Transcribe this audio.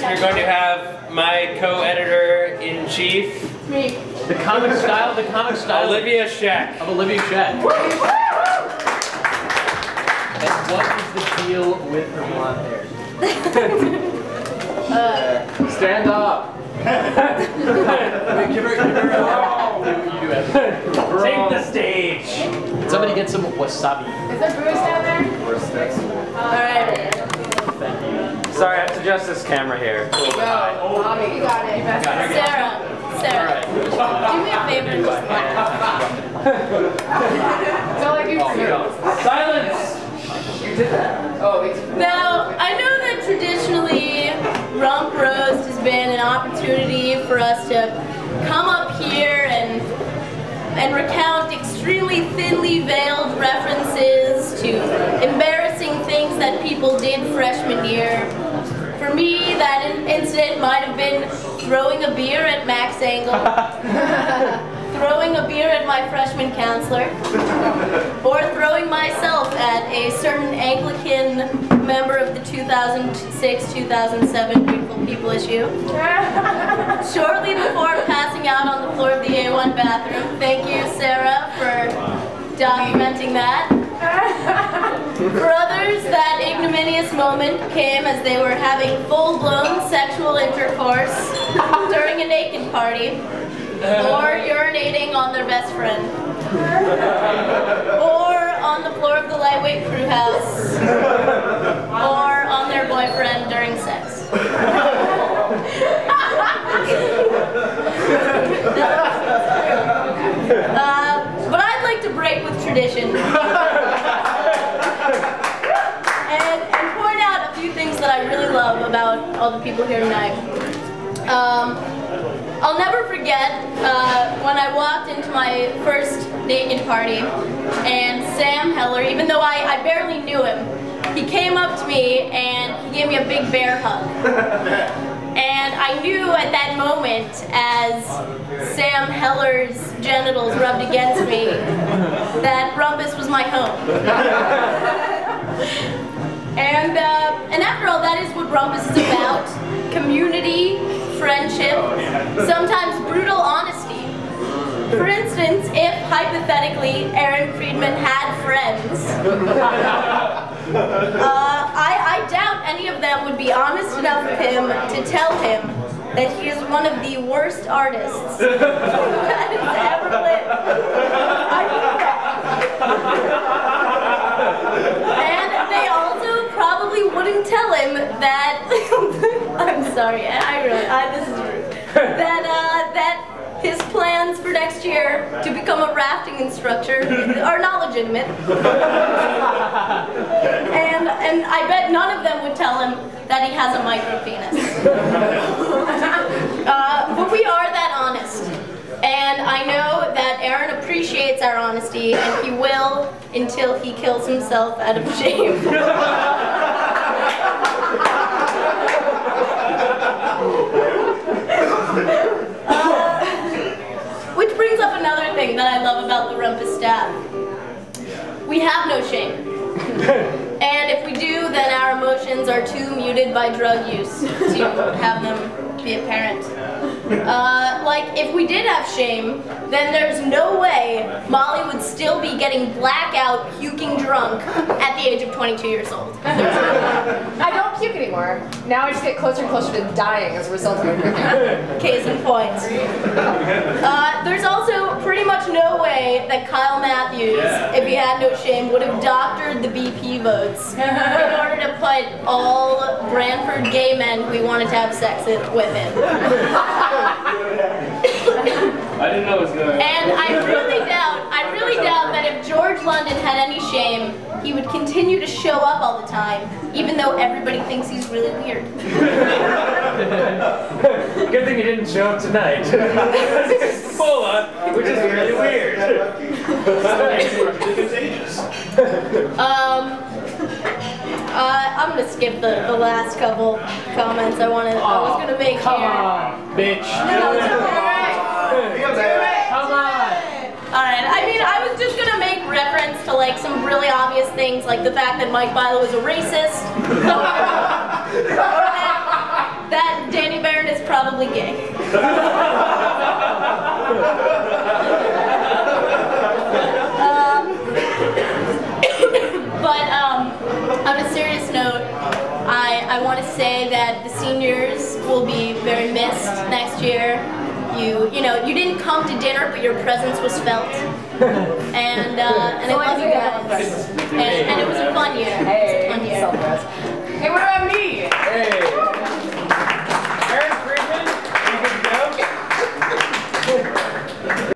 next we're going to have my co-editor-in-chief. Me. The comic style Olivia Scheck. Of Olivia Scheck. And what is the deal with her blonde hair? Stand up. Give her you do everything. Take the stage. Somebody get some wasabi. Is there booze down there? Alright. Thank you. Sorry, I have to adjust this camera here. Go. Bobby, you got it. Sarah, do me a favor and just laugh. So like you Silence! You did that. Oh, Now, I know that traditionally RumpRoast has been an opportunity for us to come up here and recount extremely thinly veiled references to embarrassing things that people did freshman year. For me, that incident might have been throwing a beer at Max Engel, throwing a beer at my freshman counselor, or throwing myself at a certain Anglican member of the 2006-2007 Beautiful People issue. Shortly before passing out on the floor of the A1 bathroom. Thank you, Sarah, for documenting that. For others, that ignominious moment came as they were having full-blown sexual intercourse during a naked party, or urinating on their best friend, or on the floor of the lightweight crew house, or on their boyfriend during sex. But I'd like to break with tradition and point out a few things that I really love about all the people here tonight. I'll never forget when I walked into my first naked party and Sam Heller, even though I barely knew him, he came up to me and he gave me a big bear hug. And I knew at that moment, as Sam Heller's genitals rubbed against me, that Rumpus was my home. And after all, that is what Rumpus is about. Community, friendship, sometimes brutal honesty. For instance, if, hypothetically, Aaron Friedman had friends, I doubt any of them would be honest enough with him to tell him that he is one of the worst artists that has ever lived. And they also probably wouldn't tell him that, I'm sorry, this is rude, that his plans for next year to become a rafting instructor are not legitimate. And I bet none of them would tell him that he has a micro penis. But we are that honest. And I know that Aaron appreciates our honesty, and he will until he kills himself out of shame. Which brings up another thing that I love about the Rumpus staff. We have no shame. And if we do, then our emotions are too muted by drug use to have them be apparent. Like, if we did have shame, then there's no way Molly would still be getting blackout, puking drunk at the age of 22 years old. I don't puke anymore. Now I just get closer and closer to dying as a result of my drinking. Case in point. There's also pretty much no way that Kyle Matthews, if he had no shame, would have doctored the BP votes in order to put all Branford gay men who he wanted to have sex with him. I didn't know it was good. And I really doubt that if George London had any shame, he would continue to show up all the time, even though everybody thinks he's really weird. Good thing you didn't show up tonight. Full up, which is really weird. I'm gonna skip the last couple comments I was gonna make Come here. on, bitch. No, it's alright. Come on. Alright, I mean, I was just gonna make reference to like some really obvious things, like the fact that Mike Bilo is a racist, or that seniors will be very missed next year. You know, you didn't come to dinner, but your presence was felt. And I love you guys. And it was a fun year. Hey, it was a fun year.